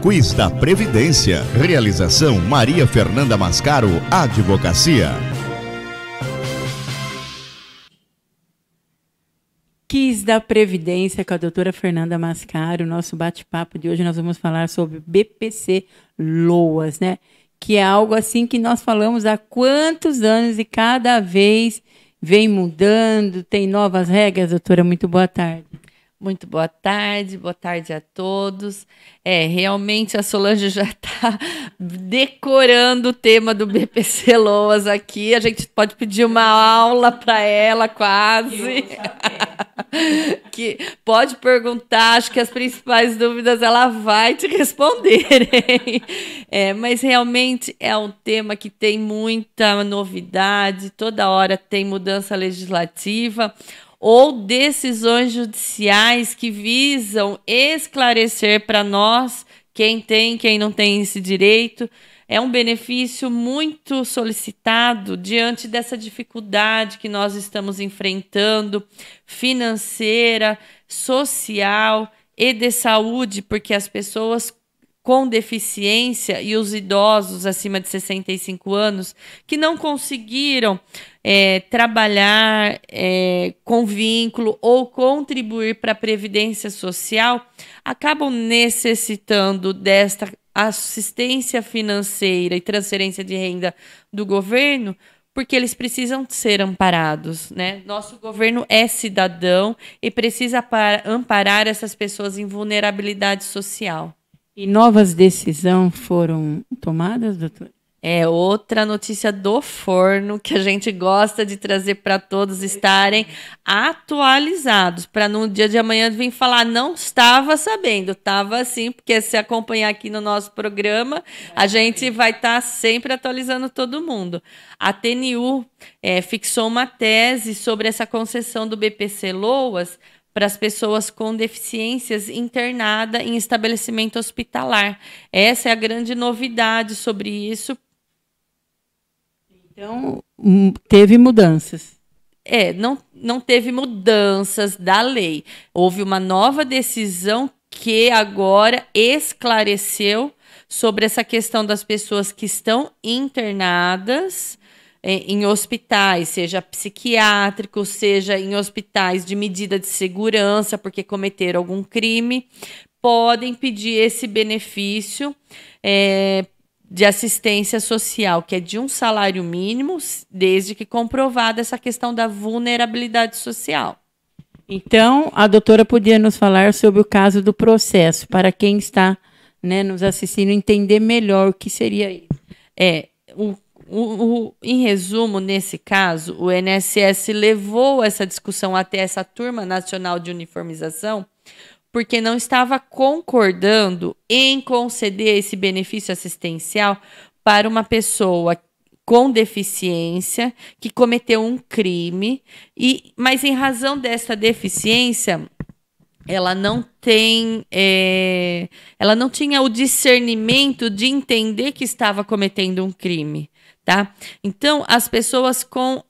Quiz da Previdência. Realização Maria Fernanda Mascaro, Advocacia. Quiz da Previdência com a doutora Fernanda Mascaro. Nosso bate-papo de hoje nós vamos falar sobre BPC Loas, né? Que é algo assim que nós falamos há quantos anos e cada vez vem mudando, tem novas regras. Doutora, muito boa tarde. Muito boa tarde a todos. Realmente a Solange já está decorando o tema do BPC Loas aqui. A gente pode pedir uma aula para ela, quase. Que pode perguntar, acho que as principais dúvidas ela vai te responder. Mas realmente é um tema que tem muita novidade, toda hora tem mudança legislativa ou decisões judiciais que visam esclarecer para nós quem tem, quem não tem esse direito. É um benefício muito solicitado diante dessa dificuldade que nós estamos enfrentando, financeira, social e de saúde, porque as pessoas com deficiência e os idosos acima de 65 anos que não conseguiram trabalhar com vínculo ou contribuir para a Previdência Social, acabam necessitando desta assistência financeira e transferência de renda do governo, porque eles precisam ser amparados, né? Nosso governo é cidadão e precisa amparar essas pessoas em vulnerabilidade social. E novas decisões foram tomadas, doutor? É outra notícia do forno que a gente gosta de trazer para todos estarem atualizados, para no dia de amanhã vir falar, não estava sabendo, estava assim, porque se acompanhar aqui no nosso programa, a gente vai estar sempre atualizando todo mundo. A TNU fixou uma tese sobre essa concessão do BPC Loas para as pessoas com deficiências internadas em estabelecimento hospitalar. Essa é a grande novidade sobre isso. Então, teve mudanças. Não teve mudanças da lei. Houve uma nova decisão que agora esclareceu sobre essa questão das pessoas que estão internadas em hospitais, seja psiquiátricos, seja em hospitais de medida de segurança, porque cometeram algum crime, podem pedir esse benefício de assistência social, que é de um salário mínimo, desde que comprovada essa questão da vulnerabilidade social. Então, a doutora podia nos falar sobre o caso do processo, para quem está, né, nos assistindo entender melhor o que seria isso. Em resumo, nesse caso, o INSS levou essa discussão até essa turma nacional de uniformização, porque não estava concordando em conceder esse benefício assistencial para uma pessoa com deficiência que cometeu um crime, mas em razão dessa deficiência, ela não tinha o discernimento de entender que estava cometendo um crime. Tá? Então, as pessoas com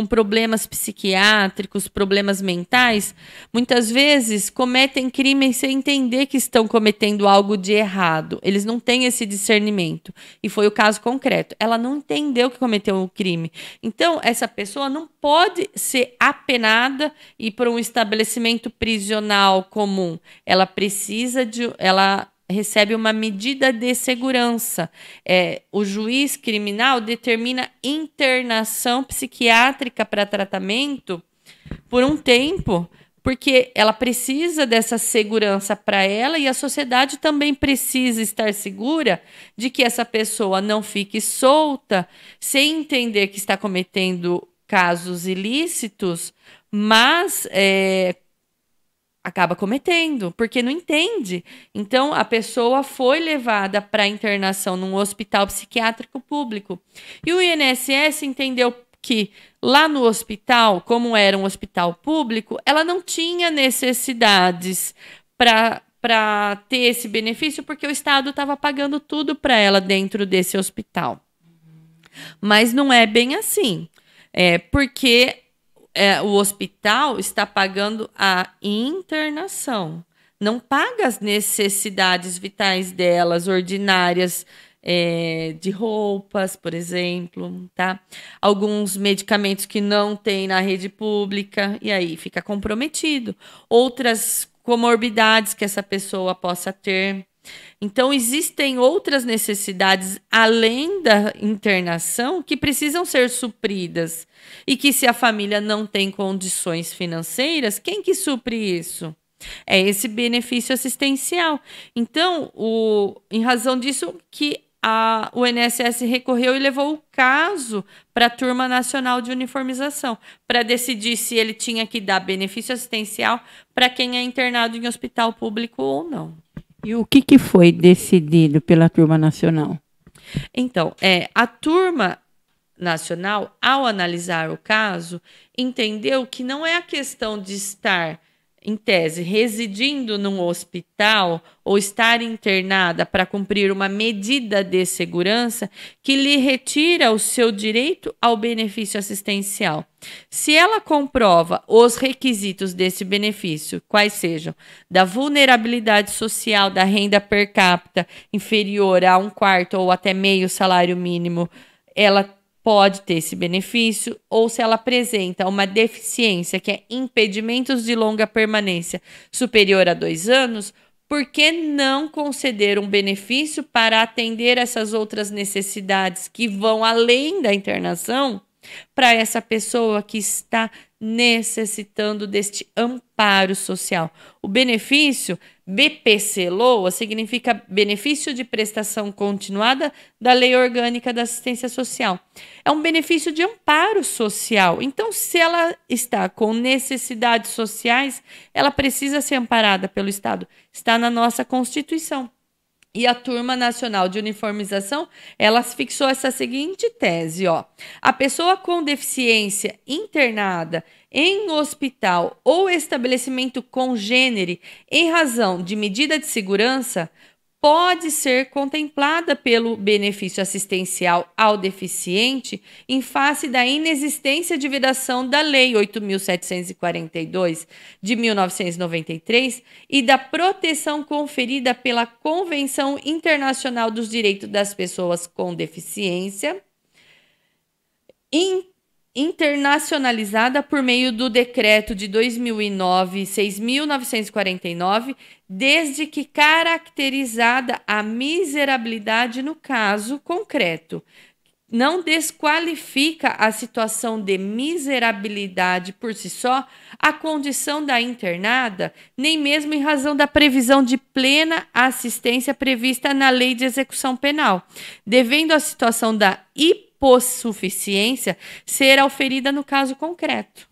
problemas psiquiátricos, problemas mentais, muitas vezes cometem crimes sem entender que estão cometendo algo de errado. Eles não têm esse discernimento. E foi o caso concreto. Ela não entendeu que cometeu um crime. Então, essa pessoa não pode ser apenada e ir para um estabelecimento prisional comum. Ela precisa recebe uma medida de segurança. O juiz criminal determina internação psiquiátrica para tratamento por um tempo, porque ela precisa dessa segurança para ela e a sociedade também precisa estar segura de que essa pessoa não fique solta sem entender que está cometendo casos ilícitos, mas acaba cometendo, porque não entende. Então, a pessoa foi levada para internação num hospital psiquiátrico público. E o INSS entendeu que lá no hospital, como era um hospital público, ela não tinha necessidades para ter esse benefício, porque o Estado estava pagando tudo para ela dentro desse hospital. Mas não é bem assim. Porque o hospital está pagando a internação, não paga as necessidades vitais delas, ordinárias, de roupas, por exemplo, tá? Alguns medicamentos que não tem na rede pública, e aí fica comprometido. Outras comorbidades que essa pessoa possa ter. Então, existem outras necessidades além da internação que precisam ser supridas. E que se a família não tem condições financeiras, quem que supre isso? É esse benefício assistencial. Então, em razão disso que o INSS recorreu e levou o caso para a Turma Nacional de Uniformização, para decidir se ele tinha que dar benefício assistencial para quem é internado em hospital público ou não. E o que foi decidido pela Turma Nacional? Então, a Turma Nacional, ao analisar o caso, entendeu que não é a questão de estar, em tese, residindo num hospital ou estar internada para cumprir uma medida de segurança que lhe retira o seu direito ao benefício assistencial. Se ela comprova os requisitos desse benefício, quais sejam da vulnerabilidade social, da renda per capita inferior a 1/4 ou até meio salário mínimo, ela pode ter esse benefício, ou se ela apresenta uma deficiência, que é impedimentos de longa permanência superior a 2 anos, por que não conceder um benefício para atender essas outras necessidades que vão além da internação para essa pessoa que está necessitando deste amparo social? O benefício BPC-LOA significa Benefício de Prestação Continuada da Lei Orgânica da Assistência Social. É um benefício de amparo social. Então, se ela está com necessidades sociais, ela precisa ser amparada pelo Estado. Está na nossa Constituição. E a Turma Nacional de Uniformização, ela fixou essa seguinte tese, ó. A pessoa com deficiência internada em hospital ou estabelecimento congênere em razão de medida de segurança pode ser contemplada pelo benefício assistencial ao deficiente em face da inexistência de vedação da Lei 8.742 de 1993 e da proteção conferida pela Convenção Internacional dos Direitos das Pessoas com Deficiência, internacionalizada por meio do Decreto de 2009, 6.949, desde que caracterizada a miserabilidade no caso concreto. Não desqualifica a situação de miserabilidade por si só a condição da internada, nem mesmo em razão da previsão de plena assistência prevista na Lei de Execução Penal, devendo a situação da hipossuficiência ser auferida no caso concreto.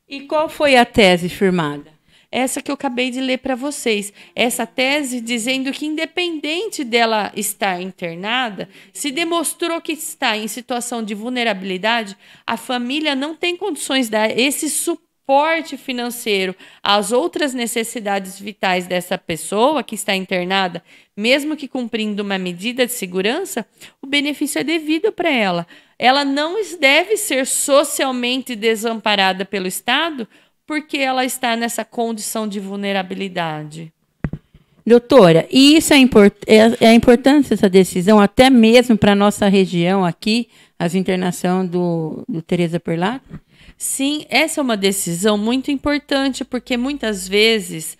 E qual foi a tese firmada? Essa que eu acabei de ler para vocês. Essa tese dizendo que, independente dela estar internada, se demonstrou que está em situação de vulnerabilidade, a família não tem condições de dar esse suporte financeiro às outras necessidades vitais dessa pessoa que está internada, mesmo que cumprindo uma medida de segurança, o benefício é devido para ela. Ela não deve ser socialmente desamparada pelo Estado porque ela está nessa condição de vulnerabilidade. Doutora, e isso é a importância dessa decisão, até mesmo para a nossa região aqui, as internação do Teresa Perlatti? Sim, essa é uma decisão muito importante, porque muitas vezes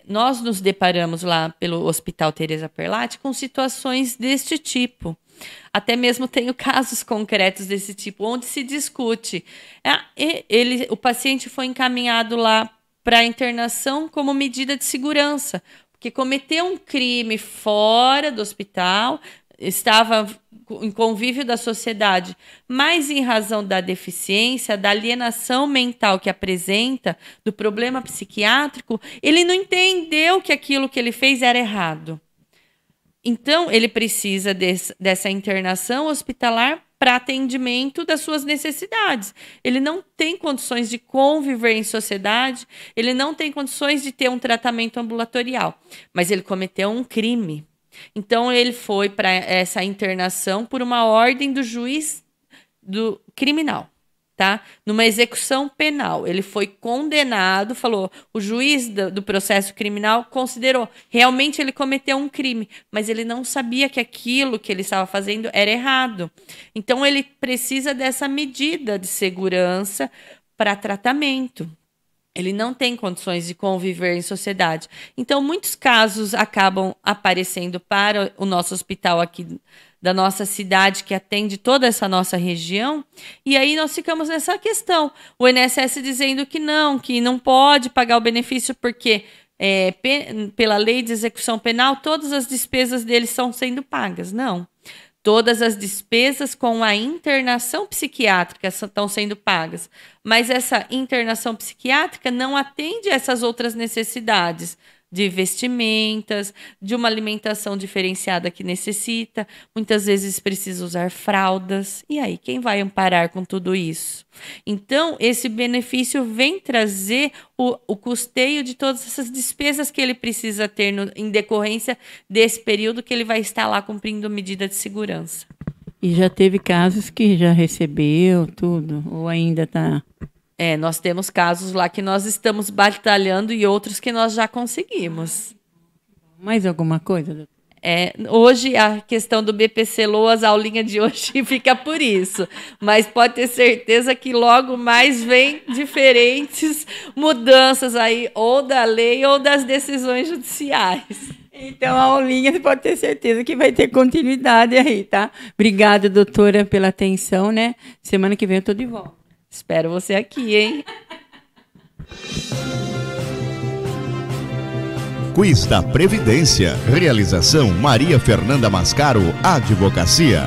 nós nos deparamos lá pelo Hospital Teresa Perlatti com situações deste tipo. Até mesmo tenho casos concretos desse tipo, onde se discute. O paciente foi encaminhado lá para internação como medida de segurança, porque cometeu um crime fora do hospital, estava em convívio da sociedade, mas em razão da deficiência, da alienação mental que apresenta, do problema psiquiátrico, ele não entendeu que aquilo que ele fez era errado. Então, ele precisa dessa internação hospitalar para atendimento das suas necessidades. Ele não tem condições de conviver em sociedade, ele não tem condições de ter um tratamento ambulatorial, mas ele cometeu um crime. Então, ele foi para essa internação por uma ordem do juiz do criminal. tá? Numa execução penal. Ele foi condenado, falou, o juiz do processo criminal considerou, realmente ele cometeu um crime, mas ele não sabia que aquilo que ele estava fazendo era errado. Então, ele precisa dessa medida de segurança para tratamento. Ele não tem condições de conviver em sociedade. Então, muitos casos acabam aparecendo para o nosso hospital aqui da nossa cidade, que atende toda essa nossa região, e aí nós ficamos nessa questão. O INSS dizendo que não pode pagar o benefício porque, pela lei de execução penal, todas as despesas deles estão sendo pagas. Não. Todas as despesas com a internação psiquiátrica estão sendo pagas, mas essa internação psiquiátrica não atende a essas outras necessidades de vestimentas, de uma alimentação diferenciada que necessita, muitas vezes precisa usar fraldas. E aí, quem vai amparar com tudo isso? Então, esse benefício vem trazer o custeio de todas essas despesas que ele precisa ter em decorrência desse período que ele vai estar lá cumprindo medida de segurança. E já teve casos que já recebeu tudo, ou ainda está... Nós temos casos lá que nós estamos batalhando e outros que nós já conseguimos. Mais alguma coisa, doutor? Hoje, a questão do BPC Loas, a aulinha de hoje fica por isso. Mas pode ter certeza que logo mais vem diferentes mudanças aí, ou da lei ou das decisões judiciais. Então, a aulinha, você pode ter certeza que vai ter continuidade aí, tá? Obrigada, doutora, pela atenção, né? Semana que vem eu estou de volta. Espero você aqui, hein? Quiz da Previdência. Realização Maria Fernanda Mascaro, Advocacia.